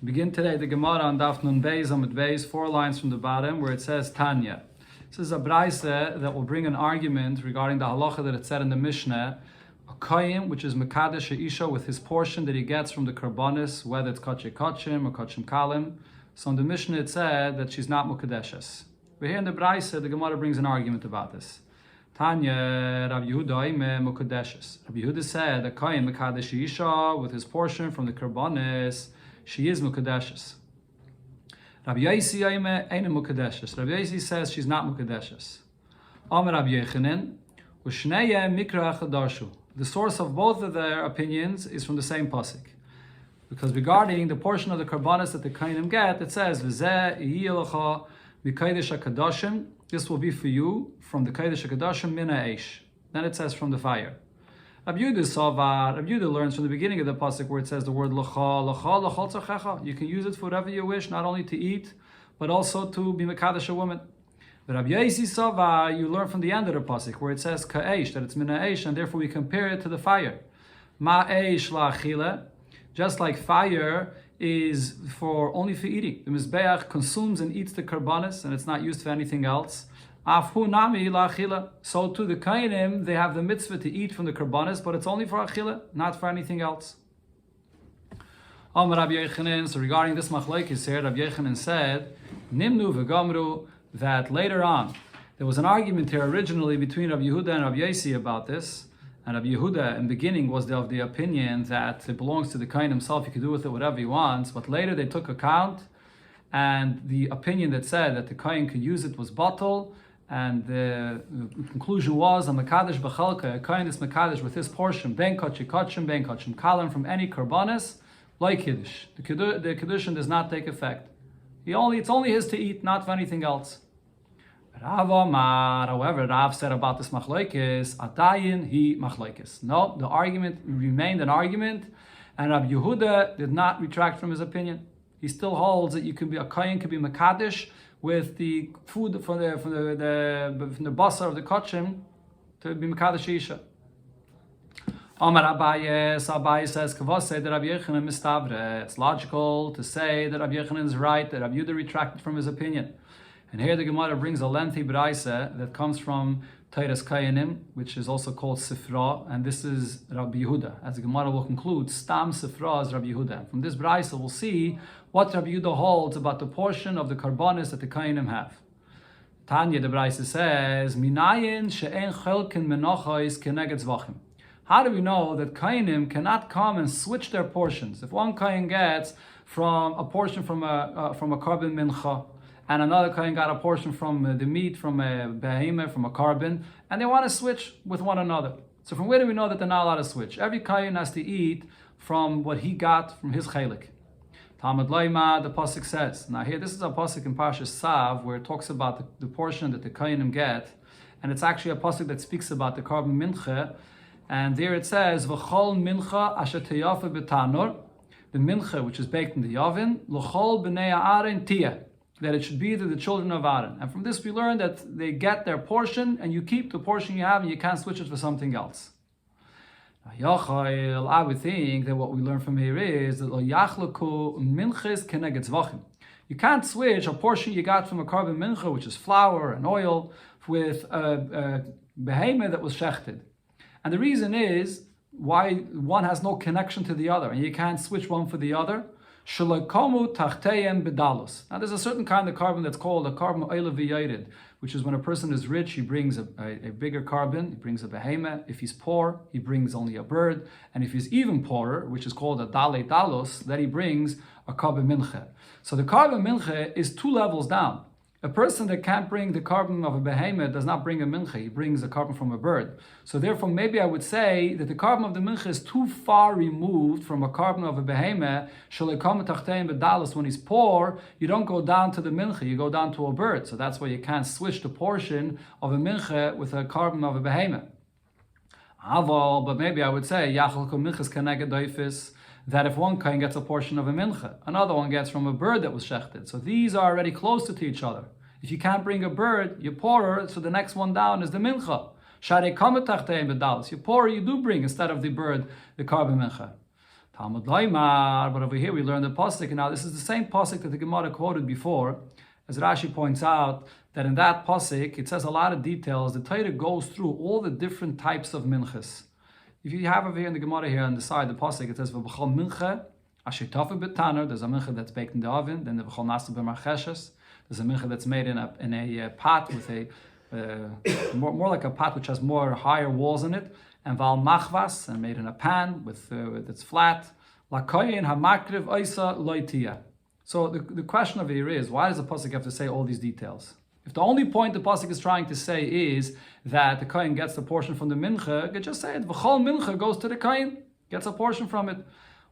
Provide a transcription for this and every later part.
Begin today the Gemara on Daf Nun Beis Amud Beis, 4 lines from the bottom, where it says Tanya. This is a braise that will bring an argument regarding the halacha that it said in the Mishnah. A kohen, which is mekadesh isha with his portion that he gets from the karbanis, whether it's kachim kachim or kachim kalim. So in the Mishnah it said that she's not mukadeshes. But here in the braise, the Gemara brings an argument about this. Tanya, Rabbi Yehuda ime mukadeshes. Rabbi Yehuda said that kohen mekadesh isha with his portion from the karbanis, she is mukadeshes. Rabbi Yosi ime ain't mukadeshes. Rabbi Yosi says she's not mukadeshes. Amar Rabbi Yechanan, u'shneihem mikra chadarshu. The source of both of their opinions is from the same pasuk. Because regarding the portion of the karbanis that the kohanim get, it says, V'zeh yiyelecha mikodesh hakadashim. This will be for you from the kodesh hakadashim min ha'esh. Then it says from the fire. Rabbi Yehuda learns from the beginning of the pasuk where it says the word l'chal tzarchecha. You can use it for whatever you wish, not only to eat, but also to be mekadesh a woman. But Rabbi Yosi Sava, you learn from the end of the pasuk where it says ka'esh, that it's min ha'esh, and therefore we compare it to the fire. Ma'esh la'achila, just like fire is only for eating. The mizbeach consumes and eats the karbanis, and it's not used for anything else. Afhu nami la'achila. So too the kohanim, they have the mitzvah to eat from the karbanis, but it's only for achila, not for anything else. Rabbi Yechanan, so regarding this machlokes here, Rabbi Yechanan said, Nimnu v'gamru, that later on, there was an argument here originally between Rabbi Yehuda and Rabbi Yosi about this, and Rabbi Yehuda in the beginning was of the opinion that it belongs to the kohen himself, he can do with it whatever he wants, but later they took account, and the opinion that said that the kohen could use it was batal, and the conclusion was a mekadesh b'chalka, a kohen is mekadesh with his portion, ben kachim kachim, ben kachim kalim, from any karbanis, like Kiddush. The Kidushin does not take effect. It's only his to eat, not for anything else. However, Rav said about this machlokes, atayin hi machlokes. No, the argument remained an argument, and Rabbi Yehuda did not retract from his opinion. He still holds that a kohen can be mekadesh with the food from the basar of the kachim to be mekadesh isha. Amar Abaye says, Kavase that Rabbi Yechanan mistavre. It's logical to say that Rabbi Yechanan is right, that Rabbi Yehuda retracted from his opinion. And here the Gemara brings a lengthy braise that comes from Teiras Kayanim, which is also called Sifra, and this is Rabbi Yehuda. As the Gemara will conclude, Stam Sifra is Rabbi Yehuda. From this braise we'll see what Rabbi Yehuda holds about the portion of the karbanis that the Kayanim have. Tanya, the braise says, Minayin she'en chelkin menachos keneged zvachim. How do we know that kohanim cannot come and switch their portions? If one kohen gets from a portion from a carbon mincha, and another kohen got a portion from the meat from a behemoth, from a carbon, and they want to switch with one another. So from where do we know that they're not allowed to switch? Every kohen has to eat from what he got from his chelik. Talmud Loima, the pasuk says. Now here, this is a pasuk in Parshas Sav where it talks about the portion that the kohanim get, and it's actually a pasuk that speaks about the carbon mincha. And there it says, "V'chol mincha asher teyafa b'tanur," the mincha which is baked in the oven, "L'chol b'nei Aaron tiyah," that it should be to the children of Aaron. And from this we learn that they get their portion, and you keep the portion you have, and you can't switch it for something else. I would think that what we learn from here is that yachlaku minchas keneged zvachim. You can't switch a portion you got from a carbon mincha, which is flour and oil, with a behemoth that was shechted. And the reason is why one has no connection to the other, and you can't switch one for the other. Shalakomu tachteyem bedalos. Now there's a certain kind of carbon that's called a carbon oilaviyated, which is when a person is rich, he brings a bigger carbon, he brings a behemoth. If he's poor, he brings only a bird. And if he's even poorer, which is called a dale dalos, then he brings a carbon mincha. So the carbon mincha is 2 levels down. A person that can't bring the carbon of a behemoth does not bring a mincha, he brings a carbon from a bird. So therefore maybe I would say that the carbon of the mincha is too far removed from a carbon of a behemoth. When he's poor, you don't go down to the mincha, you go down to a bird. So that's why you can't switch the portion of a mincha with a carbon of a behemoth. But maybe I would say that if one kohen gets a portion of a mincha, another one gets from a bird that was shechted. So these are already closer to each other. If you can't bring a bird, you're poorer, so the next one down is the mincha. You're poorer, you do bring, instead of the bird, the carbon mincha. Talmud Loimar, but over here we learn the pasuk, and now this is the same pasuk that the Gemara quoted before, as Rashi points out that in that pasuk it says a lot of details. The Torah goes through all the different types of minchas. If you have over here in the Gemara here on the side the pasuk, it says v'b'chol mincha asher tafel b'taner. There's a mincha that's baked in the oven. Then the v'chol nasa b'marcheshes. There's a mincha that's made in a pot with a more like a pot which has more higher walls in it, and val machvas, and made in a pan with it's flat. Lakoyin hamakriv oisa loitia. So the question over here is, why does the pasuk have to say all these details? If the only point the pasuk is trying to say is that the kohen gets the portion from the mincha, you could just say it. V'chol mincha goes to the kohen, gets a portion from it.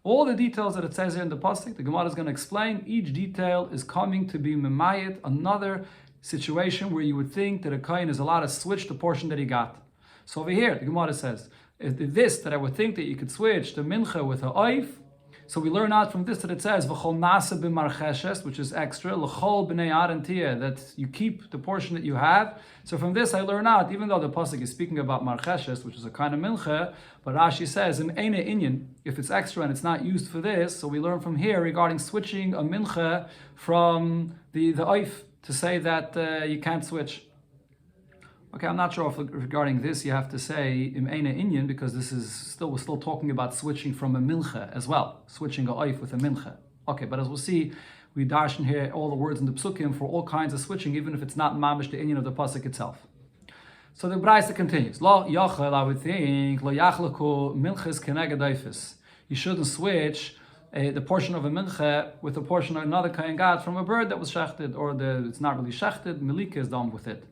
All the details that it says here in the pasuk, the Gemara is going to explain. Each detail is coming to be memayit, another situation where you would think that a kohen is allowed to switch the portion that he got. So over here, the Gemara says, this that I would think that you could switch the mincha with a oif. So we learn out from this that it says v'chol nasa b'marcheshes, which is extra, l'chol b'nei arentia, that you keep the portion that you have. So from this I learn out, even though the pasuk is speaking about marcheshes, which is a kind of mincha, but Rashi says in eine inyan, if it's extra and it's not used for this, so we learn from here regarding switching a mincha from the oif to say that you can't switch. Okay, I'm not sure if regarding this you have to say im eine inyan, because this is we're still talking about switching from a mincha as well, switching a oif with a mincha. Okay, but as we'll see, we darshan here all the words in the psukim for all kinds of switching, even if it's not mamish the inyan of the pasuk itself. So the Braisa continues. Lo yachal, I would think, lo yachlaku minchas keneged oifis. You shouldn't switch the portion of a mincha with a portion of another kain got from a bird that was shechted, or it's not really shechted, milika is done with it.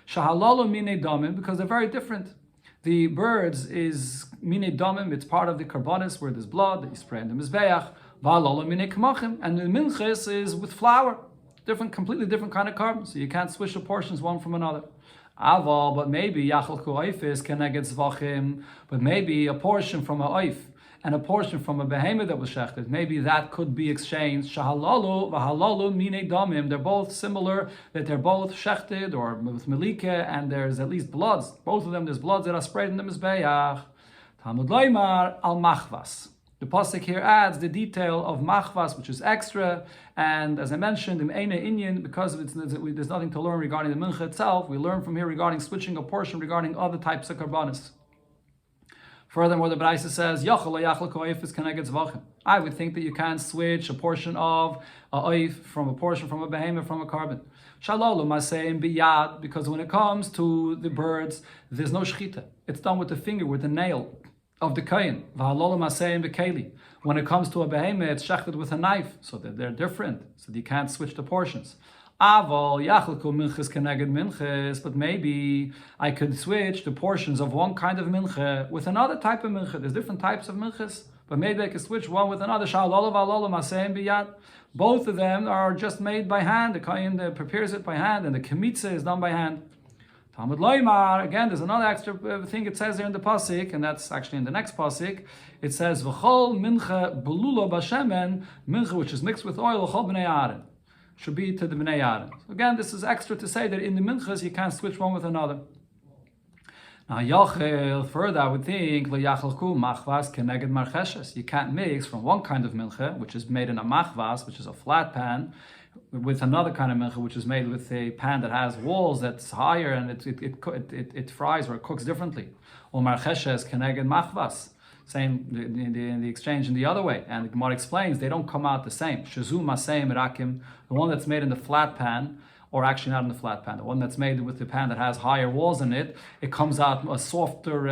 Shahalalu mine damim, because they're very different. The birds is mine damim, it's part of the karbonis where there's blood that you spray in the mizbeach. Va'alalu mine kmachim, and the minchas is with flour, completely different kind of carbon, so you can't switch the portions one from another. Aval, but maybe yachal ku'oifis keneged zvachim, but maybe a portion from a oif and a portion from a behemoth that was shechted, maybe that could be exchanged. Shahalalu v'halalu mine damim. They're both similar, that they're both shechted or with melike, and there's at least bloods. Both of them, there's bloods that are sprayed in the mizbeach. Talmud loimar al machvas. The pasuk here adds the detail of machvas, which is extra, and as I mentioned, in eine inyan, because there's nothing to learn regarding the mincha itself, we learn from here regarding switching a portion regarding other types of karbanis. Furthermore, the Braisa says, I would think that you can't switch a portion of a oif from a portion from a behemoth from a carbon. Because when it comes to the birds, there's no shechita. It's done with the finger, with the nail of the kohen. When it comes to a behemoth, it's shechted with a knife, so that they're different, so you can't switch the portions. But maybe I could switch the portions of one kind of mincha with another type of mincha. There's different types of minchas, but maybe I could switch one with another. Both of them are just made by hand. The kohen prepares it by hand, and the kemitza is done by hand. Talmud loimar, again, there's another extra thing it says here in the pasuk, and that's actually in the next pasuk. It says v'chol mincha belula b'shemen, mincha which is mixed with oil, l'chol b'nei aaron, should be to the b'nei aaron. So again, this is extra to say that in the minchas you can't switch one with another. Now yachel, further I would think lo yachelku machvas keneged marcheshes. You can't mix from one kind of mincha, which is made in a machvas, which is a flat pan, with another kind of mincha, which is made with a pan that has walls that's higher and it fries or it cooks differently. Or marcheshes keneged machvas. Same the exchange in the other way, and the Gemara explains they don't come out the same. Shazu maseim rakim, the one that's made in the flat pan, or actually not in the flat pan, the one that's made with the pan that has higher walls in it, it comes out a softer,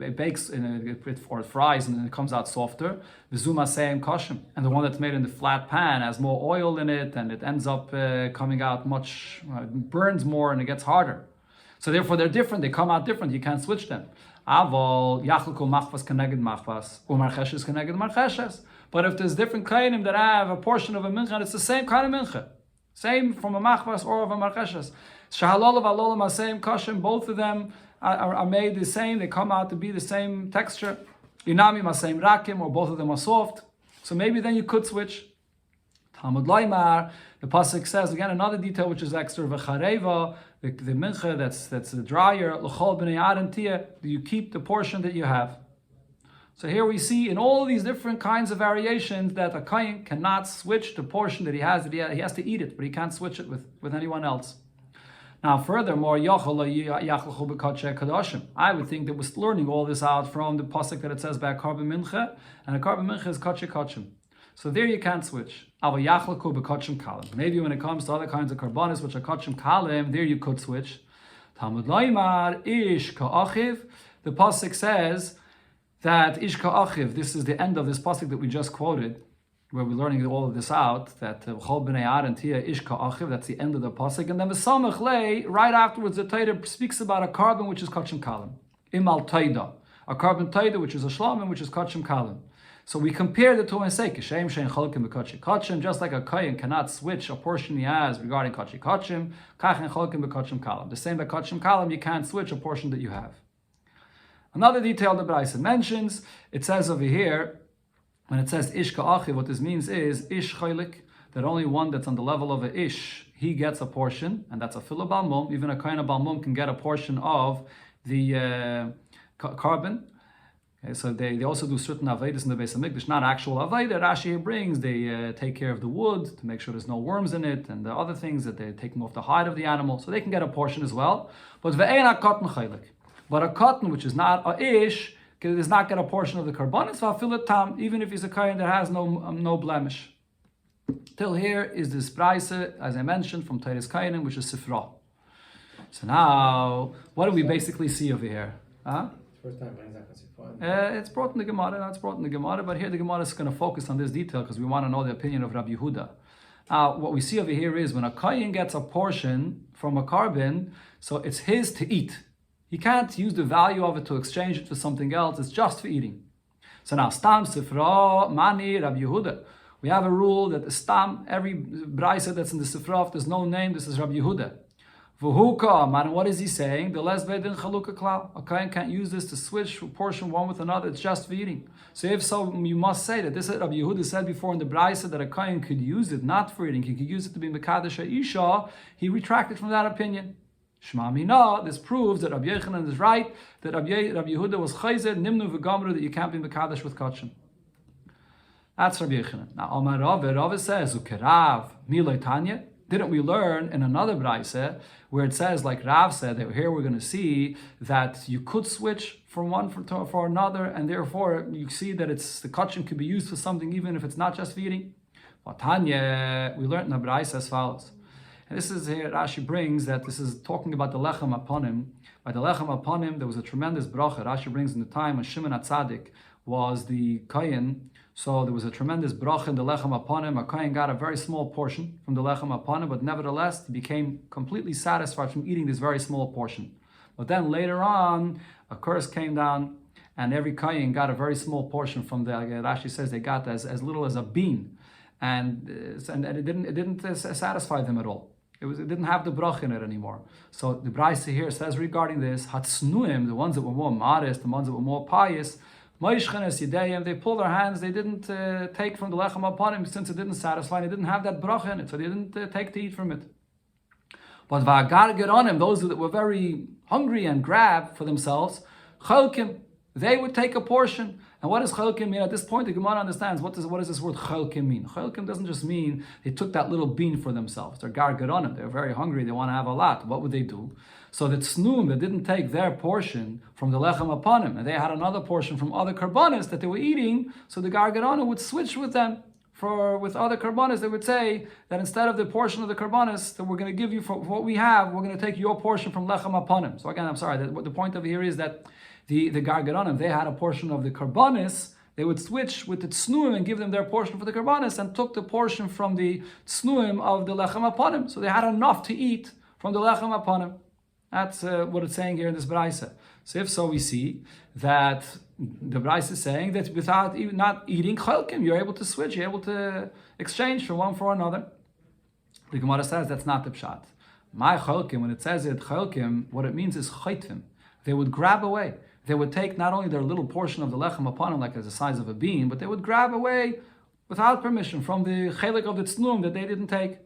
it bakes or it fries and it comes out softer. V'zu maseim kashim, and the one that's made in the flat pan has more oil in it, and it ends up coming out much, burns more, and it gets harder. So therefore they're different. They come out different. You can't switch them. Aval yachlku machvas keneged machvas, umarcheshes keneged marcheshes. But if there's different kainim that have a portion of a mincha, and it's the same kind of mincha, same from a machvas or of a marcheshes. Shahalolav alolam same kashim. Both of them are made the same. They come out to be the same texture. Inami masem rakim, or both of them are soft. So maybe then you could switch. Talmud loimar, the pasuk says again another detail which is extra. V'chareva, the mincha that's the drier. L'chol b'nei aaron tia, you keep the portion that you have. So here we see in all these different kinds of variations that a kohen cannot switch the portion that he has, he has to eat it, but he can't switch it with anyone else. Now, furthermore, I would think that we're learning all this out from the pasuk that it says by a carbon mincha, and a carbon mincha is kachim kachim. So there you can't switch. Maybe when it comes to other kinds of karbanis, which are kachim kalim, there you could switch. Talmud Laimar ish ka'achiv. The pasuk says that ish ka'achiv. This is the end of this pasuk that we just quoted, where we're learning all of this out, that Chol b'nei Aaron tia ish ka'achiv, that's the end of the pasuk. And then the Samach Lei, right afterwards, the Torah speaks about a carbon which is kachim kalim. Imal taida. A carbon taida, which is a shlamim, which is kachim kalim. So we compare the two and say, Kishem shein cholkim b'kachim kachim, just like a kohen cannot switch a portion he has regarding kachim kachim, kachen cholkim b'kachim kalim. The same by kachim kalim, you can't switch a portion that you have. Another detail the Braisa mentions, it says over here, when it says ish ka'achiv, what this means is ish chaylik, that only one that's on the level of a ish, he gets a portion, and that's a fila balmum. Even a kohen balmum can get a portion of the carbon. Okay, so they also do certain avedis in the Beis Hamikdash, not actual aveda. Rashi brings, they take care of the wood to make sure there's no worms in it, and the other things that they're taking off the hide of the animal, so they can get a portion as well. But ve'ein ha'katan chaylik. But a cotton, which is not a ish, does not get a portion of the karbanis, va'afilu tam, even if he's a kohen that has no blemish. Till here is this Braisa, as I mentioned, from Teres Kainim, which is Sifra. So now, what do we basically see over here? It's brought in the Gemara, but here the Gemara is going to focus on this detail because we want to know the opinion of Rabbi Yehuda. What we see over here is when a kohen gets a portion from a carbon, so it's his to eat. He can't use the value of it to exchange it for something else. It's just for eating. So now, Stam Sifra, Mani, Rabbi Yehuda. We have a rule that the Stam, every Braisa that's in the Sifra, if there's no name, this is Rabbi Yehuda. V'huka, man, what is he saying? The les bedin chaluka klal. A kohen can't use this to switch a portion one with another. It's just for eating. So if so, you must say that this is Rabbi Yehuda said before in the Braisa that a kohen could use it not for eating. He could use it to be mekadesh isha. He retracted from that opinion. Shema mina. This proves that Rabbi Yechanan is right. That Rabbi Yehuda was chayzer nimnu v'gamru, that you can't be mekadesh with kachim. That's Rabbi Yechanan. Now Amar Rava says ukerav milay tanya. Didn't we learn in another Braisa where it says, like Rav said, that here we're going to see that you could switch from one for another, and therefore you see that the kachim could be used for something even if it's not just feeding. Tanya, we learned in the Braisa as follows. And this is here, Rashi brings that this is talking about the lechem upon him. By the lechem upon him, there was a tremendous bracha. Rashi brings in the time when Shimon HaTzadik was the kohen. So there was a tremendous bracha in the lechem upon him. A kohen got a very small portion from the lechem upon him, but nevertheless, he became completely satisfied from eating this very small portion. But then later on, a curse came down, and every kohen got a very small portion from the, Rashi says they got as little as a bean, and it didn't satisfy them at all. It didn't have the brach in it anymore. So the Braisa here says regarding this, Hatsnuim, the ones that were more modest, the ones that were more pious, they pulled their hands, they didn't take from the lechem upon him since it didn't satisfy, they didn't have that brach in it, so they didn't take to eat from it. But v'agar get on him, those that were very hungry and grab for themselves, chalkim, they would take a portion. And what does chalkim mean? At this point, the Gemara understands what does this word chalkim mean. Chalkim doesn't just mean they took that little bean for themselves. They're gar geronim. They're very hungry. They want to have a lot. What would they do? So the tznum, they didn't take their portion from the lechem upon him, and they had another portion from other karbanis that they were eating. So the gar geronim would switch with them. With other karbanis, they would say that instead of the portion of the karbanis that we're going to give you for what we have, we're going to take your portion from lechem upon him. So again, I'm sorry. The point over here is that the gargaronim, they had a portion of the karbanis, they would switch with the tznuim and give them their portion for the karbanis, and took the portion from the tznuim of the lechem aponim. So they had enough to eat from the lechem aponim. That's what it's saying here in this Braisa. So if so, we see that the Braisa is saying that without even not eating chalkim, you're able to switch, you're able to exchange from one for another. The Gemara says that's not the pshat. My chalkim, when it says it chalkim, what it means is chaytim. They would grab away. They would take not only their little portion of the lechem upon them, like as the size of a bean, but they would grab away without permission from the chelik of the tznuim that they didn't take.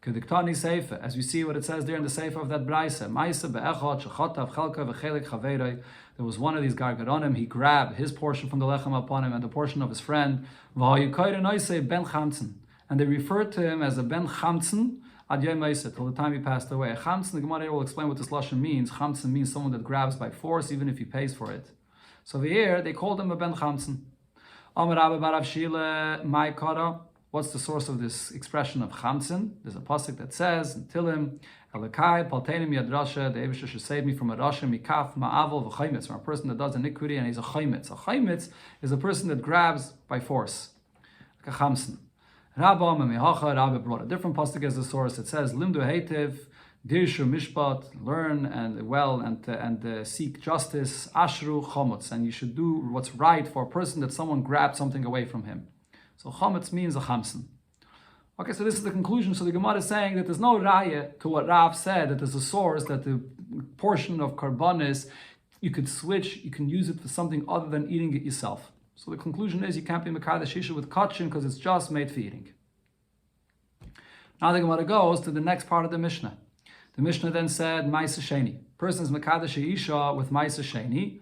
Kediktani Seifa, as we see what it says there in the Seifa of that Braisa. Maisa be'echad shechotav chelka v'chelik chaverei. There was one of these gargaronim, he grabbed his portion from the lechem upon him and the portion of his friend. V'hayukoyre noisei ben chamtzen. And they referred to him as a ben chamtzen ad yom Maisa, till the time he passed away. A chamtzen, the Gemara will explain what this lashon means. Chamtzen means someone that grabs by force, even if he pays for it. So here, they called him a ben chamtzen. Amar Rabba bar Rav Shila, my kara. What's the source of this expression of chamtzen? There's a pasuk that says in Tilim, Elikai paltenim yad rasha, the Eibusha should save me from a rasha mikaf ma'avel v'chaymitz, from a person that does iniquity and he's a chaymitz. A chaymitz is a person that grabs by force, like a chamtzen. Rabba Mamihacha, Rabba brought a different pasuk as the source. It says limdu heitiv, dirshu mishpat, learn and well and seek justice, ashru chomutz, and you should do what's right for a person that someone grabbed something away from him. So chametz means a chamsen. Okay, so this is the conclusion. So the Gemara is saying that there's no raya to what Rav said, that there's a source, that the portion of karbanis, you could switch, you can use it for something other than eating it yourself. So the conclusion is you can't be mekadesh shisha with kachin because it's just made for eating. Now the Gemara goes to the next part of the Mishnah. The Mishnah then said, Maisa Sheni. Person is mekadesh isha with Maisa Sheni.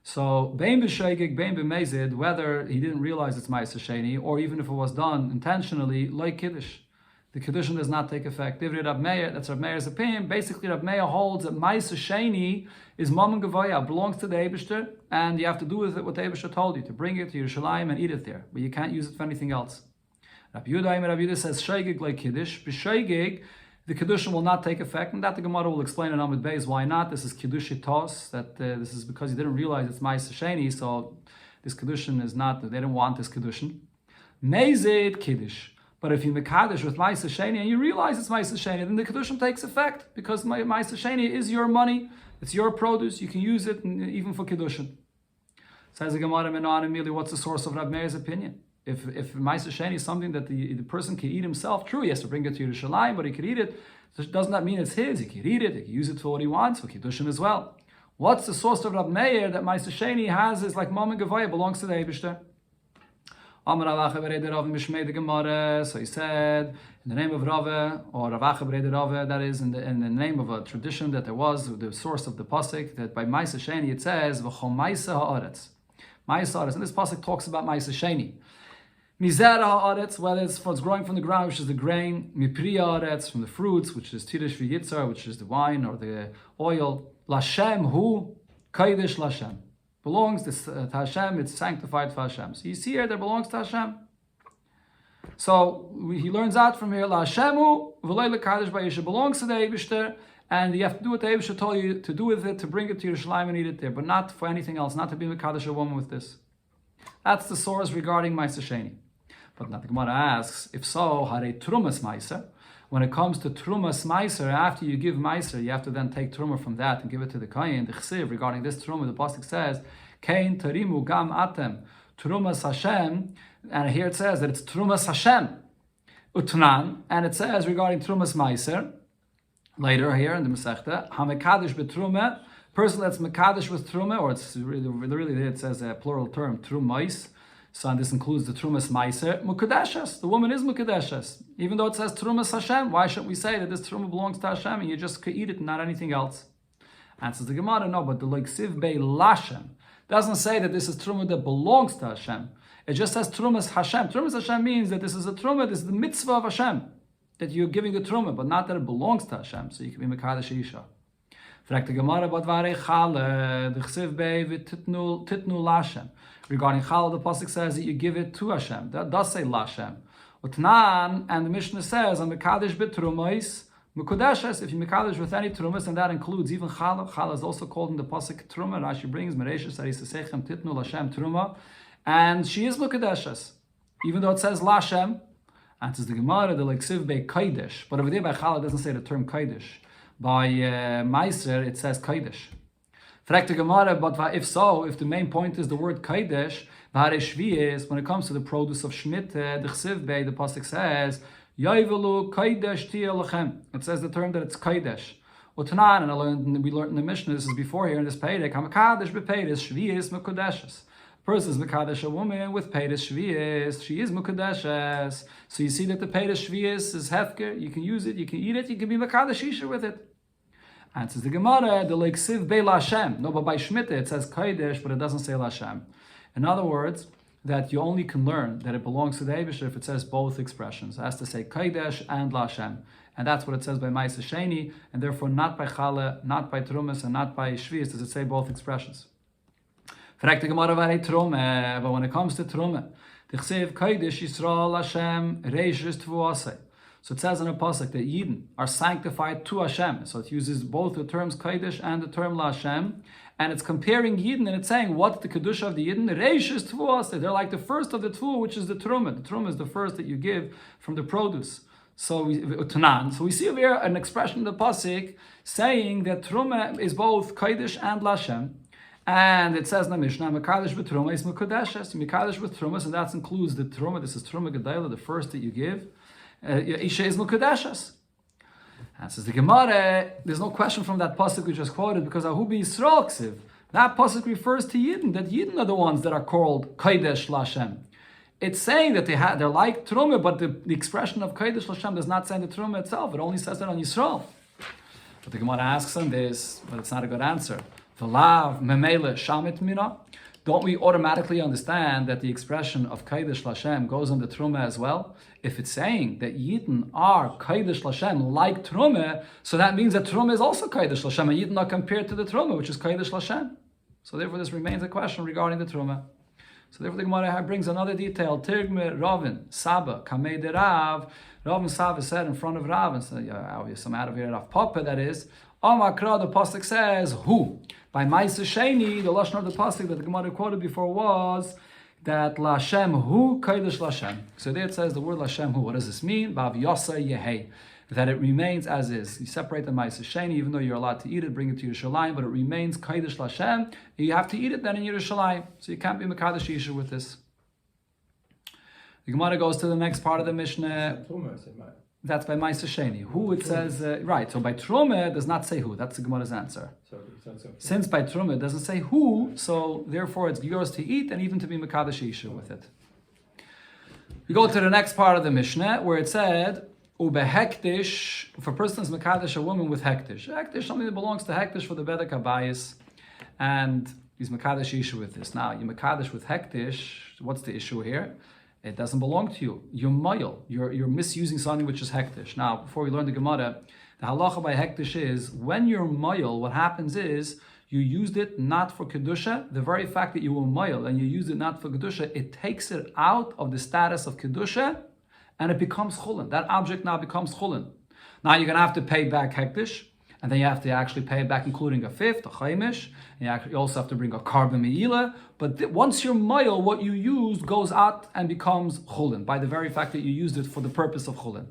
So, bein b'sheigig, bein b'mezid, whether he didn't realize it's Ma'aseh Sheni, or even if it was done intentionally, like Kiddush. The Kidushin does not take effect. Divrei Rab Meir, that's Rab Meir's opinion. Basically, Rab Meir holds that Ma'aseh Sheni is Mammon Gevaya, belongs to the Eibishter, and you have to do with it what the Eibishter told you, to bring it to Yerushalayim and eat it there. But you can't use it for anything else. Rab Yehuda says, Sheigig like Kiddush, b'sheigig, the Kidushin will not take effect, and that the Gemara will explain in Amud Beis why not. This is Kiddushi Tos, that this is because you didn't realize it's Ma'aseh Sheni, so this Kiddushin is not, they didn't want this Kiddushin. Mezid Kiddush. But if you Mekadesh with Ma'aseh Sheni and you realize it's Ma'aseh Sheni, then the Kiddushin takes effect, because Ma'aseh Sheni is your money, it's your produce, you can use it even for Kiddushin. Says the Gemara Menon immediately, what's the source of Rab Meir's opinion? If Ma'aseh Sheni is something that the person can eat himself, true, he has to bring it to Yerushalayim, but he could eat it. Doesn't that mean it's his? He can eat it, he can use it for what he wants, for Kiddushin as well. What's the source of Rab Meir that Ma'aseh Sheni has is like Mammon Gevaya, belongs to the Eibishter? So he said, in the name of Rava, or Ravacha Bereder Rava, that is in the name of a tradition that there was, the source of the pasuk, that by Ma'aseh Sheni it says, V'chol Ma'aseh ha'aretz. Ma'aseh ha'aretz, and this pasuk talks about Ma'aseh Sheni. Mizera ha'aretz, whether it's what's growing from the ground, which is the grain, Mipriya ha'aretz, from the fruits, which is Tidish v'yitzar, which is the wine or the oil. Lashem hu kaidish lashem. Belongs to Hashem, it's sanctified for Hashem. So you see here that belongs to Hashem. So he learns out from here, La Hashemu v'lei lekadish ba'yisha, belongs to the Eibishter, and you have to do what the Eibishter told you to do with it, to bring it to Yerushalayim and eat it there, but not for anything else, not to be mekadesh a woman with this. That's the source regarding Ma'aseh Sheni. But now the Gemara asks, if so, harei trumas ma'aser. When it comes to trumas ma'aser, after you give ma'aser, you have to then take truma from that and give it to the kohen. The chsiv regarding this truma, the pasuk says, Kein tarimu gam atem trumas Hashem, and here it says that it's trumas Hashem utnan, and it says regarding trumas ma'aser later here in the Masechta, hamekadish betruma, person that's mekadesh with truma, or it's really it says a plural term trumais. So and this includes the trumas ma'aser mukadeshes. The woman is mukadeshes, even though it says trumas Hashem. Why shouldn't we say that this truma belongs to Hashem and you just could eat it and not anything else? Answers the Gemara, no, but the leiksiv bei lashem doesn't say that this is truma that belongs to Hashem. It just says trumas Hashem. Trumas Hashem means that this is a truma, this is the mitzvah of Hashem, that you're giving the truma, but not that it belongs to Hashem. So you can be mekadesh isha. Fragt the Gemara, but vare chale, the chsiv bei v'titnu lashem. Regarding chale, the pasuk says that you give it to Hashem. That does say lashem. Utnan, and the Mishnah says on mekadesh betrumais mekudeshes. If you mekadesh with any trumas, and that includes even challah. Challah is also called in the pasuk truma. Rashi brings mereishes sarisasechem titnu lashem truma, and she is mekudeshes, even though it says lashem. Answers the Gemara, the leiksiv bei kaidesh, but over there by challah doesn't say the term kaidesh. By Meiser, it says Kaidesh. Fragt the Gemara, but if so, if the main point is the word Kaidesh, when it comes to the produce of Shmit, the Chsiv Bey, the Pasuk says, Yayvelu Kaidesh Tiyalachem. It says the term that it's Kaidesh. And we learned in the Mishnah, this is before here in this Perek, Hamakadesh Bepeiris, Shviyis Mekudeshes. person is mekadesh a woman with peiris shvius, she is mukadeshes. So you see that the peiris shvius is hefker. You can use it, you can eat it, you can be mekadesh isha with it. And says the Gemara, the leiksiv bei Lashem. No, but by Shmita it says kodesh, but it doesn't say Lashem. In other words, that you only can learn that it belongs to the Eivisher if it says both expressions. It has to say kodesh and Lashem. And that's what it says by Ma'aseh Sheni, and therefore not by Chale, not by Trumas, and not by Shvius does it say both expressions. Fragt the Gemara v'arei Trume, but when it comes to Trume, Tichsev kodesh Yisrael Hashem reishis tvuasei. So it says in a pasuk that Yidden are sanctified to Hashem. So it uses both the terms kodesh and the term Lashem, and it's comparing Yidden, and it's saying what's the kedusha of the Yidden? Reishis tvuasei. They're like the first of the tvu, which is the Truma. The Truma is the first that you give from the produce. So we see over here an expression in the pasuk saying that Truma is both kodesh and Lashem, and it says in the Mishnah, Mekadesh with Truma is Mekudeshes, Mekadesh with Trumas, and that includes the Truma. This is Truma Gedayla, the first that you give. Isha is Mekudeshes. And says the Gemara, there's no question from that pasuk we just quoted because Ahubi Yisrael Ksiv. That pasuk refers to Yidden, that Yidden are the ones that are called kodesh Lashem. It's saying that they're like Truma, but the expression of Kodesh Lashem does not say the Truma itself. It only says that on Yisrael. But the Gemara asks on this, but it's not a good answer. V'lav memele shamit mina. Don't we automatically understand that the expression of Kodesh Lashem goes on the Truma as well? If it's saying that Yidden are Kodesh Lashem like Truma, so that means that Truma is also Kodesh Lashem, and Yidden are compared to the Truma, which is Kodesh Lashem. So therefore this remains a question regarding the Truma. So therefore the Gemara brings another detail. Tirgme Ravin Saba Kamei de Rav. Ravin Saba said in front of Rav, and so obviously some out of here Rav Papa that is. Amakra, the pasuk says who by Ma'aseh Sheni. The lashon of the pasuk that the Gemara quoted before was that Lashem hu kodesh Lashem. So there it says the word Lashem hu. What does this mean? Bav Yasa Yehei. That it remains as is. You separate the Ma'aseh Sheni, even though you're allowed to eat it, bring it to Yerushalayim, but it remains Kodesh Lashem. You have to eat it then in Yerushalayim. So you can't be Mekadesh Yisha with this. The Gemara goes to the next part of the Mishnah. That's by Ma'aseh Sheni. Who it says, right, so by Truma it does not say who. That's the Gemara's answer. Since by Truma it doesn't say who, so therefore it's yours to eat and even to be Mekadesh Yisha with it. We go to the next part of the Mishnah where it said, Ubehektish, if a person is Mekadesh a woman with Hektish. Hektish, something that belongs to Hektish for the Bedek Abayis, and he's Mekadesh issue with this. Now, you're Mekadesh with Hektish, what's the issue here? It doesn't belong to you. You're moyel. You're misusing something which is Hektish. Now, before we learn the Gemara, the halacha by Hektish is, when you're moyel, what happens is, you used it not for Kedusha. The very fact that you were moyel and you used it not for Kedusha, it takes it out of the status of Kedusha, and it becomes chulin. That object now becomes chulin. Now you're going to have to pay back hektish, and then you have to actually pay it back, including a fifth, a chaimish. You also have to bring a carbon me'ila. But once you're moyel, what you used goes out and becomes chulin by the very fact that you used it for the purpose of chulin.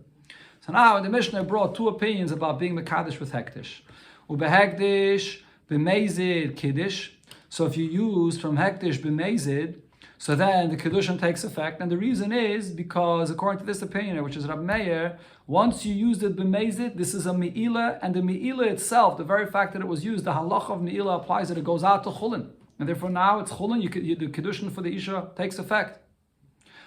So now the Mishnah brought two opinions about being mekadesh with hektish. Ubehektish b'mezid kiddush. So if you use from hektish b'mezid, so then the Kidushin takes effect, and the reason is because, according to this opinion, which is Rab Meir, once you used it b'meizit, this is a me'ila, and the me'ila itself, the very fact that it was used, the halacha of me'ila applies that it goes out to chulin, and therefore now it's chulin. The Kidushin for the isha takes effect.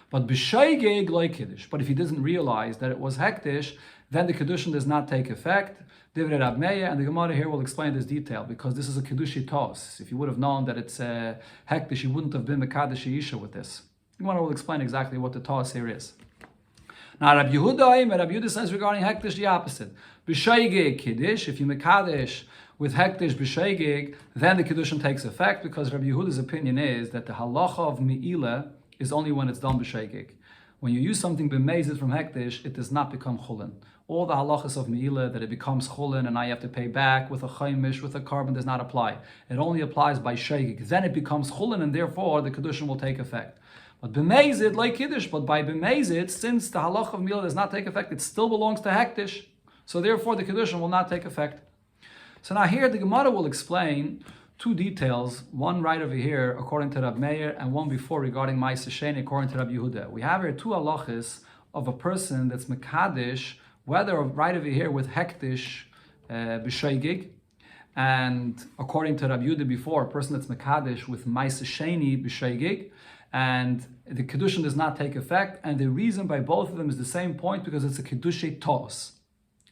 But b'shaygeg like Kiddush. But if he doesn't realize that it was hektish, then the Kidushin does not take effect. Divrei Rab Meir, and the Gemara here will explain this detail because this is a Kiddushi tos. If you would have known that it's hektish, you wouldn't have been Mekadesh Yisha with this. The Gemara will explain exactly what the tos here is. Now Rabbi Yehuda says regarding hektish the opposite. B'shaygeg Kiddush, if you Mekadesh with hektish b'shaygeg, then the Kiddushin takes effect because Rabbi Yehuda's opinion is that the halacha of me'ila is only when it's done b'shaygeg. When you use something b'mezid from hektish, it does not become chulin. All the halachas of me'ila, that it becomes chulin and now you have to pay back with a chaimish, with a carbon, does not apply. It only applies by shaygig. Then it becomes chulin and therefore the Kiddushin will take effect. But b'mezid, like Kiddush, but by b'mezid, since the halach of me'ila does not take effect, it still belongs to hektish. So therefore the Kiddushin will not take effect. So now here the Gemara will explain two details, one right over here according to Rab Meir and one before regarding Ma'aseh Sheni according to Rab Yehuda. We have here two halachas of a person that's mekadesh, whether right over here with hektish b'shaygig, and according to Rabbi Yehuda before, a person that's Mekadesh with Maisa Sheni B'Sheigig, and the Kidushin does not take effect, and the reason by both of them is the same point, because it's a Kidushay Tos.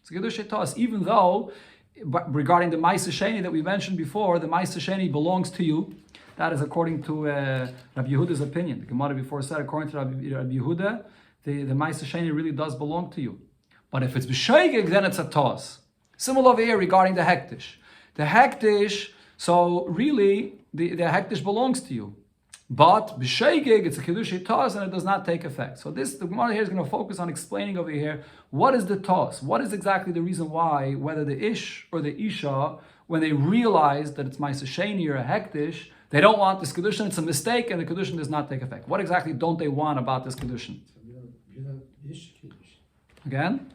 It's a Kidushay Tos, even though, regarding the Maisa Sheni that we mentioned before, the Maisa Sheni belongs to you. That is according to Rabbi Yehuda's opinion. The Gemara before said, according to Rabbi Yehuda, the Maisa Sheni really does belong to you. But if it's B'Sheigig, then it's a Tos. Similar over here regarding the Hektish. The Hektish, so really, the Hektish belongs to you. But B'Sheigig, it's a Kiddushi Tos, and it does not take effect. So the Gemara here is going to focus on explaining over here, what is the Tos? What is exactly the reason why, whether the Ish or the Isha, when they realize that it's Maisa Sheni or a Hektish, they don't want this Kidushin, it's a mistake, and the Kidushin does not take effect. What exactly don't they want about this Kidushin? Again?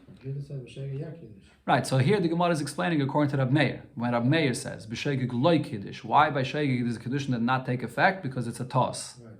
Right, so here the Gemara is explaining according to Rab Meir. When Rab Meir says, B'Sheigig loy Kiddush. Why by Sheigig does a Kiddush that not take effect? Because it's a toss. Right.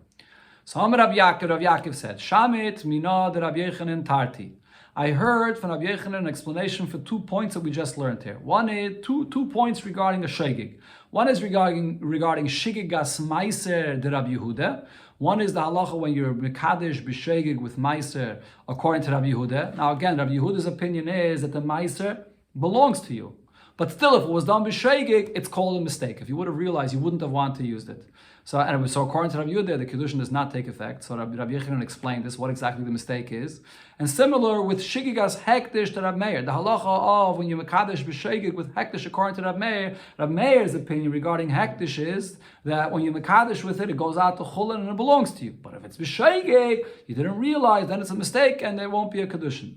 So Amar Rab Yaakov said, Shamit mina de Rab Yechanan tarti. I heard from Rab Yechanan an explanation for 2 points that we just learned here. One is two points regarding a Sheigig. One is regarding Shigigas Meiser de Rab Yehuda. One is the halacha when you're mekadesh b'sheigig with meiser, according to Rabbi Yehuda. Now again, Rabbi Yehuda's opinion is that the meiser belongs to you. But still, if it was done b'sheigig, it's called a mistake. If you would have realized, you wouldn't have wanted to use it. So according to Rabbi Yehuda, the Kidushin does not take effect. So Rabbi Yechanan explained this, what exactly the mistake is. And similar with Shigigas Hektish to Rabbi Meir. The halacha of when you mekadesh b'sheigig with Hektish, according to Rabbi Meir's opinion regarding Hektish is that when you mekadesh with it, it goes out to Chulin and it belongs to you. But if it's b'sheigig, you didn't realize, then it's a mistake and there won't be a Kidushin.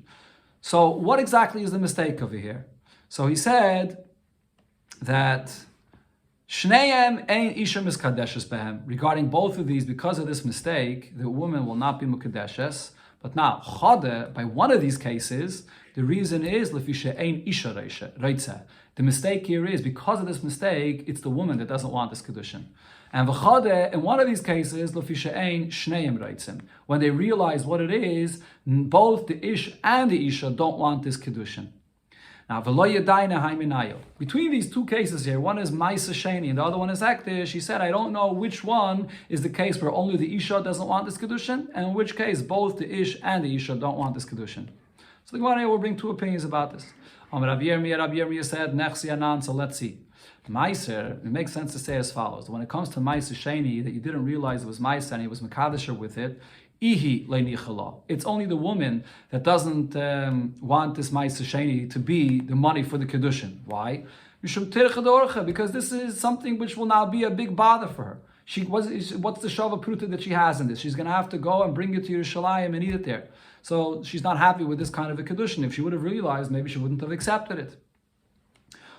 So what exactly is the mistake over here? So he said that Shneim ein isha miskadeshes behem. Regarding both of these, because of this mistake, the woman will not be mukadeshes. But now, chade, by one of these cases, the reason is lefisha ein isha reitze. The mistake here is, because of this mistake, it's the woman that doesn't want this kedushin. And v'chade, in one of these cases, lefisha ein shneim reitzim. When they realize what it is, both the ish and the isha don't want this kedushin. Now, between these two cases here, one is Maisa Sheni and the other one is Hektish. He said, I don't know which one is the case where only the Isha doesn't want this Kedushin, and in which case both the Ish and the Isha don't want this Kedushin. So the Gemara will bring two opinions about this. Rabbi Yirmiyah said, Nechsi Anan, so let's see. Meiser, it makes sense to say as follows. When it comes to Maisa Sheni, that you didn't realize it was Maisa and he was Mekadesher with it, it's only the woman that doesn't want this Maisa Sheni to be the money for the Kidushin. Why? Because this is something which will now be a big bother for her. What's the Shava Pruta that she has in this? She's going to have to go and bring it to Yerushalayim and eat it there. So she's not happy with this kind of a Kidushin. If she would have realized, maybe she wouldn't have accepted it.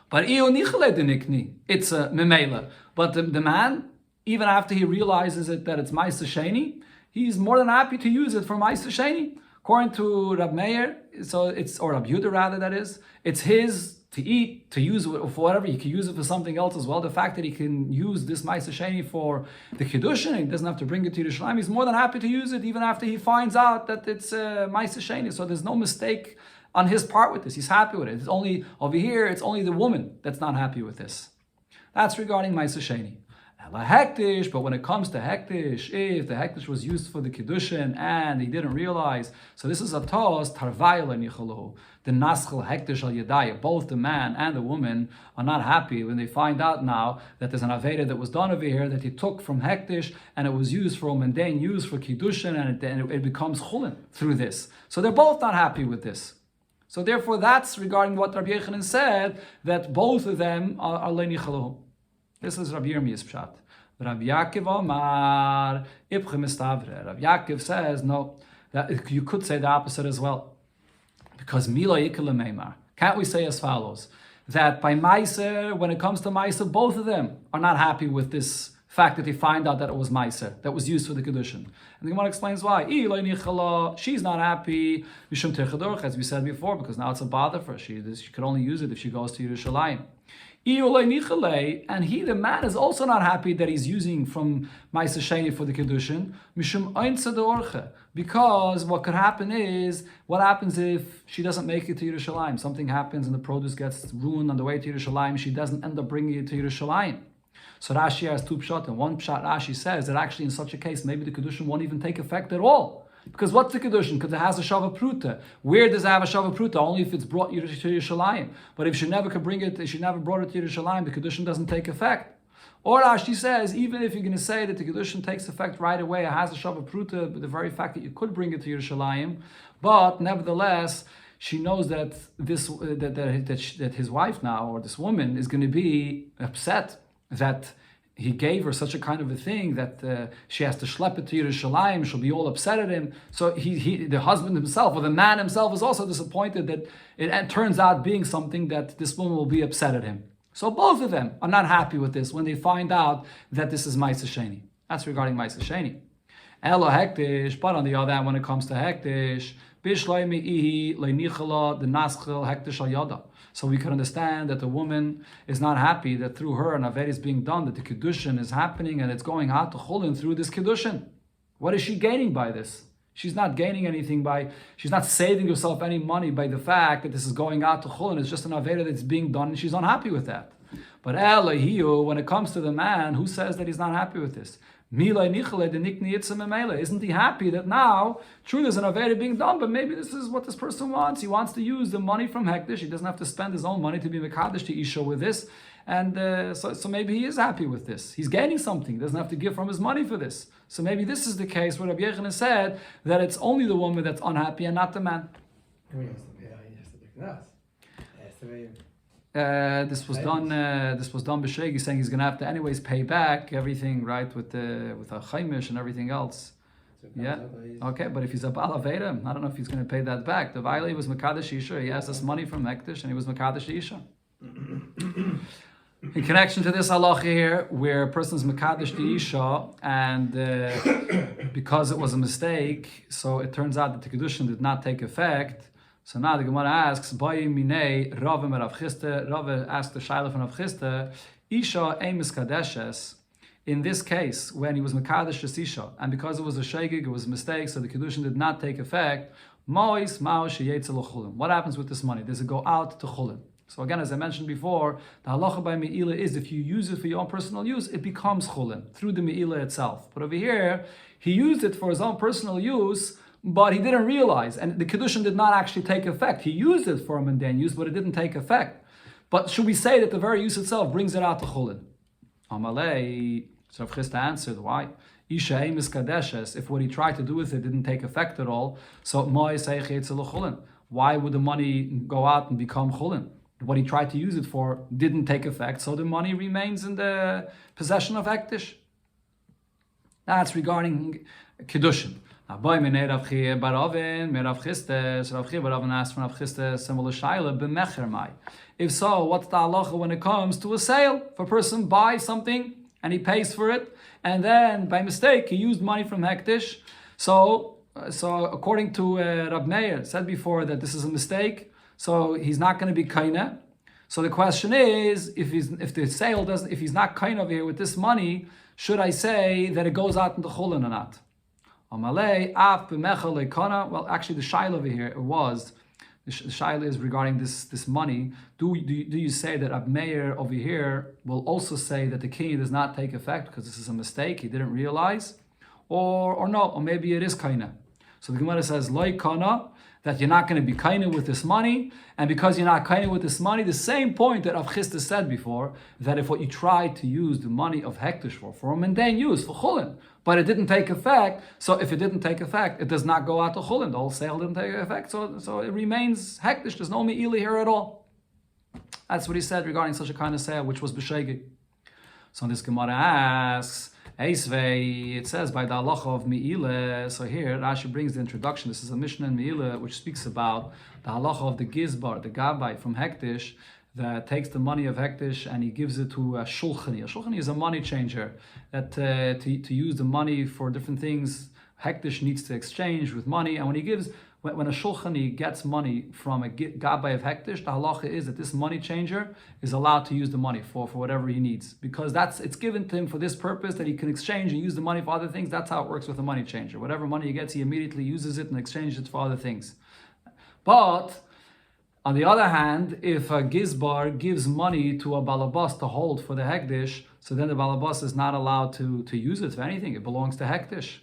But it's a memela. But the man, even after he realizes that it's Maisa Sheni, he's more than happy to use it for Maisa Sheni. According to Rab Meir, or Rab Yehuda rather, that is, it's his to eat, to use it for whatever. He can use it for something else as well. The fact that he can use this Maisa Sheni for the Kidushin, he doesn't have to bring it to Yerushalayim, he's more than happy to use it even after he finds out that it's Maisa Sheni. So there's no mistake on his part with this. He's happy with it. It's only, over here, it's only the woman that's not happy with this. That's regarding Maisa Sheni. Hektish, but when it comes to Hektish, if the Hektish was used for the Kiddushin and he didn't realize, so this is a tos, tarvayel nichalo, the naschel Hektish al yadaya. Both the man and the woman are not happy when they find out now that there's an Aveda that was done over here that he took from Hektish and it was used for a mundane use for Kiddushin and it becomes chulin through this. So they're both not happy with this. So therefore that's regarding what Rabbi Yechanan said, that both of them are leinichalo. This is Rabbi Yirmiyah's pshat. Rabbi Yaakov Amar Ibchem Estavre. Rabbi Yaakov says no. That you could say the opposite as well, because Mila Yikele Meimar. Can't we say as follows? That by Meiser, when it comes to Meiser, both of them are not happy with this fact that they find out that it was Meiser that was used for the Kedushin. And the Gemara explains why. She's not happy, as we said before, because now it's a bother for her. She could only use it if she goes to Yerushalayim. And he, the man, is also not happy that he's using from Ma'aser Sheni for the Kidushin. Because what could happen is, what happens if she doesn't make it to Yerushalayim? Something happens and the produce gets ruined on the way to Yerushalayim. She doesn't end up bringing it to Yerushalayim. So Rashi has two pshat, and one pshat Rashi says that actually in such a case, maybe the Kidushin won't even take effect at all. Because what's the Kidushin? Because it has a Shava Pruta. Where does it have a Shava Pruta? Only if it's brought to Yerushalayim. But if she never could bring it, if she never brought it to Yerushalayim, the Kidushin doesn't take effect. Or Rashi says, even if you're going to say that the Kidushin takes effect right away, it has a Shava Pruta, but the very fact that you could bring it to Yerushalayim, but nevertheless, she knows that that his wife now, or this woman, is going to be upset that he gave her such a kind of a thing that she has to schlep it to Yerushalayim. She'll be all upset at him. So the husband himself, or the man himself, is also disappointed that it turns out being something that this woman will be upset at him. So both of them are not happy with this when they find out that this is Ma'aser Sheni. That's regarding Ma'aser Sheni. Elo hektish, but on the other hand, when it comes to hektish, bishloimi ihi leinichala the naschel hektish al yada. So we can understand that the woman is not happy that through her an aver is being done, that the Kidushin is happening and it's going out to Chulin through this Kidushin. What is she gaining by this? She's not gaining anything she's not saving herself any money by the fact that this is going out to Chulin. It's just an aver that's being done and she's unhappy with that. But Elohiyu, when it comes to the man, who says that he's not happy with this? Isn't he happy that now, true, there's an Aveda being done, but maybe this is what this person wants. He wants to use the money from Hektish. He doesn't have to spend his own money to be Mekadosh to Isha with this. And so maybe he is happy with this. He's gaining something. He doesn't have to give from his money for this. So maybe this is the case where Rabbi Yechanan said that it's only the woman that's unhappy and not the man. This was done b'shegi, saying he's going to have to anyways pay back everything, right, with a chaimish and everything else. Yeah. Okay, but if he's a Baal Aveda, I don't know if he's going to pay that back. The Vaile was Mekadosh Isha. He has this money from Hektish, and he was Mekadosh Isha. In connection to this halacha here, where a person's Mekadosh to Isha, and because it was a mistake, so it turns out that the Kidushin did not take effect. So now the Gemara asks, Bayi Minei Rava Merav Chiste. Rava asked the Shaila from Rav Chiste, Isha Emes Kadeshes. In this case, when he was Mekadosh Isha, and because it was a Shegig, it was a mistake, so the Kidushin did not take effect, Mois Mao Sheyetzel Chulin. What happens with this money? Does it go out to Chulin? So again, as I mentioned before, the halacha by Me'ila is if you use it for your own personal use, it becomes Chulin through the Me'ila itself. But over here, he used it for his own personal use, but he didn't realize, and the Kidushin did not actually take effect. He used it for a mundane use, but it didn't take effect. But should we say that the very use itself brings it out to Chulin? Amalei, so Rav Chista answered, why? Isha Emes Kadeshes, if what he tried to do with it didn't take effect at all, so why would the money go out and become Chulin? What he tried to use it for didn't take effect, so the money remains in the possession of Hektish. That's regarding Kidushin. If so, what's the halacha when it comes to a sale? If a person buys something and he pays for it, and then by mistake he used money from Hektish, so according to Rab Meir, said before that this is a mistake, so he's not going to be kaina. So the question is, if he's not kaina over here with this money, should I say that it goes out into Chulin or not? Well, actually, the shaila over here the shaila is regarding this money. Do you say that Rab Meir over here will also say that the kinyan does not take effect because this is a mistake, he didn't realize, or no, or maybe it is kaina. So the Gemara says loy kana, that you're not going to be kaina with this money, and because you're not kaina with this money, the same point that Rav Chista said before, that if what you tried to use the money of Hektish for a mundane use, for Chulin, but it didn't take effect, so if it didn't take effect, it does not go out to Chulin, the whole sale didn't take effect, so it remains Hektish, there's no Me'ila here at all. That's what he said regarding such a kind of sale, which was B'shegi. So this Gemara asks, Eisvei, it says by the halacha of Me'ila. So here Rashi brings the introduction. This is a Mishnah in Me'ila which speaks about the halacha of the Gizbar, the Gabbai from Hektish, that takes the money of Hektish and he gives it to a Shulchani. A Shulchani is a money changer that to use the money for different things Hektish needs to exchange with money. And when when a shulchani gets money from a gabbai of hektish, the halacha is that this money changer is allowed to use the money for whatever he needs, because it's given to him for this purpose, that he can exchange and use the money for other things. That's how it works with a money changer. Whatever money he gets, he immediately uses it and exchanges it for other things. But on the other hand, if a gizbar gives money to a balabas to hold for the hektish, so then the balabas is not allowed to use it for anything. It belongs to hektish.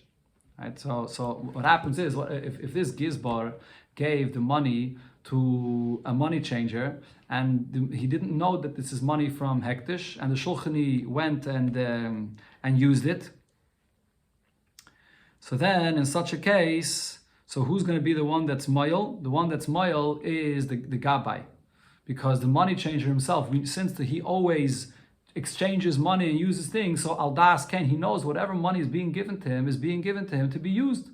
Right? So what happens is, if this gizbar gave the money to a money changer, and he didn't know that this is money from hektish, and the shulchani went and used it, so then in such a case, so who's going to be the one that's moil? The one that's moil is the gabbai, because the money changer himself, since he always exchanges money and uses things, so al das ken, he knows whatever money is being given to him to be used.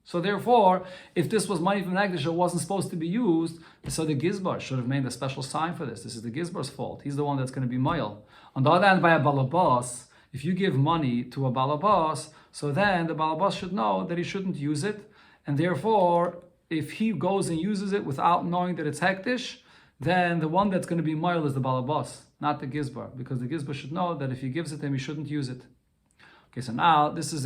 So therefore, if this was money from Hektish, it wasn't supposed to be used, so the gizbar should have made a special sign for this. This is the gizbar's fault. He's the one that's going to be moil. On the other hand, by a balabas, if you give money to a balabas, so then the balabas should know that he shouldn't use it, and therefore, if he goes and uses it without knowing that it's hektish, then the one that's going to be moil is the balabas, not the gizbar, because the gizbar should know that if he gives it to him, he shouldn't use it. Okay, so now this is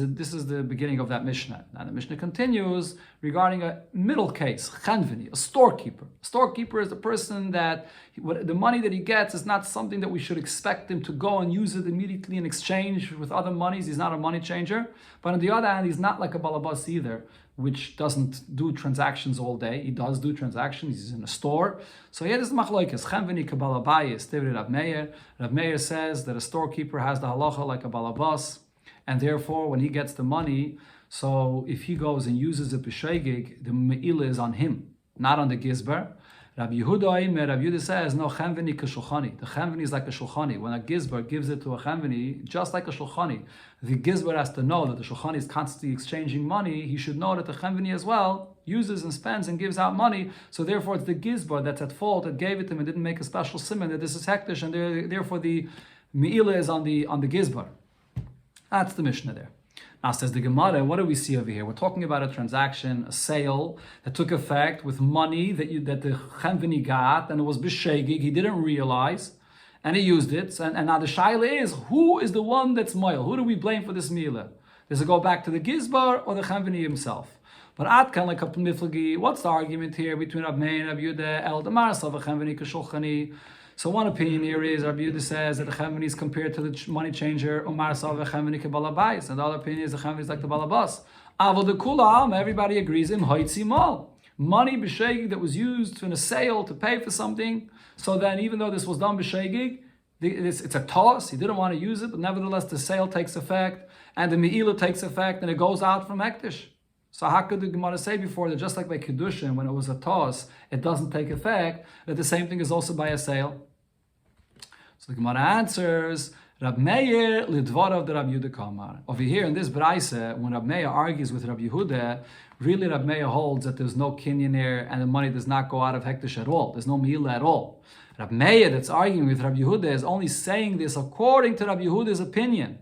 the beginning of that Mishnah. Now the Mishnah continues regarding a middle case, chanvini, a storekeeper. A storekeeper is the person that the money that he gets is not something that we should expect him to go and use it immediately in exchange with other monies. He's not a money changer. But on the other hand, he's not like a balabas either, which doesn't do transactions all day. He does do transactions. He's in a store. So here is the machlokes. Chanvini kabalabayis, Tevri Rav Meir. Rav Meir says that a storekeeper has the halacha like a balabas. And therefore, when he gets the money, so if he goes and uses it b'shegig, the me'ila is on him, not on the gizbar. Rabbi Yehuda says, no, chanvini k'shulchani. The chanvini is like a shulchani. When a gizbar gives it to a chanvini, just like a shulchani, the gizbar has to know that the shulchani is constantly exchanging money. He should know that the chanvini as well uses and spends and gives out money. So therefore, it's the gizbar that's at fault, that gave it to him and didn't make a special simon that this is hektish, and therefore the me'ila is on the gizbar. That's the Mishnah there. Now says the Gemara, what do we see over here? We're talking about a transaction, a sale that took effect with money that the Chanvini got, and it was b'shegig, he didn't realize, and he used it. And now the shaila is, who is the one that's moil? Who do we blame for this meila? Does it go back to the Gizbar or the Chanvini himself? But Atkan like Kapl Miflagi, what's the argument here between Rab Meir and Rab Yehuda? El Damar Sav Chanvini K'Shulchani. So one opinion here is Rabbi Yehuda says that the Chanvini is compared to the money changer, Umar Sav Chanvini Kebalabais, and the other opinion is the Chanvini is like the Balabas. Avol de Kulam, everybody agrees in Hoitzi Mal. Money b'shegig that was used in a sale to pay for something. So then, even though this was done b'shegig, it's a toss. He didn't want to use it, but nevertheless the sale takes effect and the meila takes effect, and it goes out from hektish. So how could the Gemara say before that just like by Kidushin, when it was a toss, it doesn't take effect, that the same thing is also by a sale? So the Gemara answers, Rab Meir lidvarav de Rab Yehuda kamar. Over here in this Braise, when Rab Meir argues with Rab Yehuda, really Rab Meir holds that there's no kinyan here and the money does not go out of hektish at all. There's no meila at all. Rab Meir that's arguing with Rab Yehuda is only saying this according to Rab Yehuda's opinion.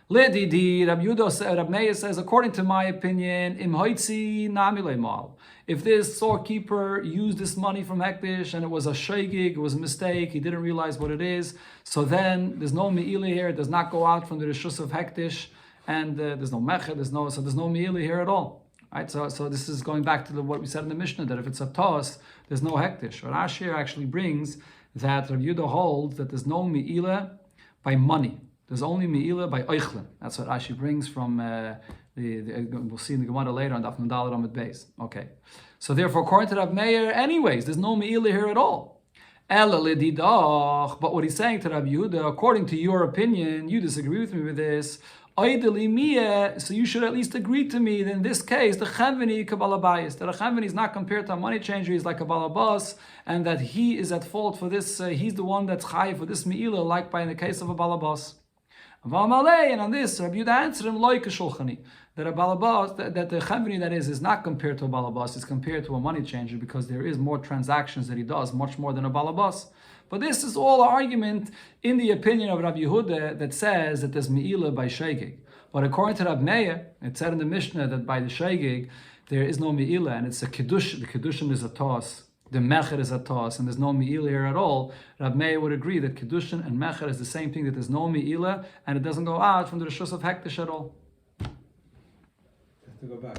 Ledidi, Rab Meir says, according to my opinion, im hoitzi namile mal. If this storekeeper used this money from hektish and it was a shegig, it was a mistake, he didn't realize what it is, so then there's no meila here, it does not go out from the rishus of hektish, and there's no mechet, there's no meila here at all. Right? So this is going back to what we said in the Mishnah, that if it's a toss, there's no hektish. Rashi here actually brings that Rav Yehuda holds that there's no meila by money. There's only meila by oichlin. That's what Rashi brings from we'll see in the Gemara later on Daf Nudal Amud Beis. Okay, so therefore, according to Rav Meir, anyways, there's no meila here at all. But what he's saying to Rav Yehuda, according to your opinion, you disagree with me with this. So you should at least agree to me that in this case, the Chanvini Kabalabayis, that a Chanvini is not compared to a money changer, he's like a Balabas, and that he is at fault for this, he's the one that's high for this meila, like by in the case of a Balabas. And on this, Rabbi Yehuda answered him, loy k'shulchani, that a balabas, that the chanvini that is not compared to a balabas, is compared to a money changer, because there is more transactions that he does, much more than a balabas. But this is all an argument in the opinion of Rabbi Yehuda that says that there's meila by shegig. But according to Rabbi Meir, it said in the Mishnah that by the shegig, there is no me'ilah, and it's a Kidushin, the Kidushin is a toss, the Mecher is a toss, and there's no me'ilah here at all, Rab Meir would agree that Kidushin and Mecher is the same thing, that there's no me'ilah, and it doesn't go out from the Rishus of Hektish at all. Have to go back.